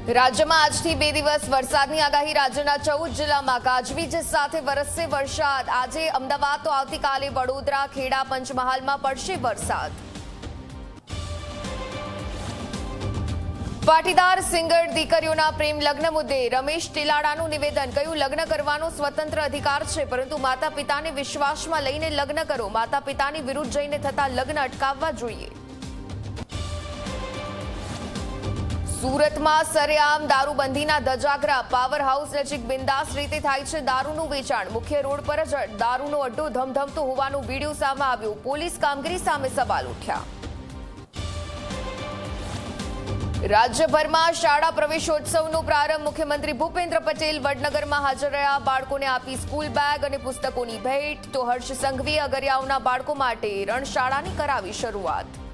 રાજ્યમાં આજથી 2 દિવસ વરસાદની આગાહી। રાજ્યના 14 જિલ્લામાં ગાજવીજ સાથે વરસશે વરસાદ। આજે અમદાવાદ તો આવતીકાલે વડોદરા, ખેડા, પંચમહાલમાં પડશે વરસાદ। પાટીદાર સિંગર દીકરીઓના પ્રેમ લગ્ન મુદ્દે રમેશ ટીલાડાનું નિવેદન। કહ્યું, લગ્ન કરવાનો સ્વતંત્ર અધિકાર છે, પરંતુ માતા પિતાને વિશ્વાસમાં લઈને લગ્ન કરો। માતા પિતાની વિરુદ્ધ જઈને થતા લગ્ન અટકાવવા જોઈએ। સુરતમાં સરેઆમ દારૂબંધીના ધજાગરા। પાવર હાઉસ નજીક બિંદાસ રીતે થાય છે દારૂનું વેચાણ। મુખ્ય રોડ પર જ દારૂનો અડ્ડો ધમધમતો હોવાનો વીડિયો સામે આવ્યો। પોલીસ કામગીરી સામે સવાલ ઉઠ્યા। રાજ્યભરમાં શાળા પ્રવેશોત્સવનો પ્રારંભ। મુખ્યમંત્રી ભૂપેન્દ્ર પટેલ વડનગરમાં હાજર રહ્યા। બાળકોને આપી સ્કૂલ બેગ અને પુસ્તકોની ભેટ। તો હર્ષ સંઘવીએ અગરિયાઓના બાળકો માટે રણશાળાની કરાવી શરૂઆત।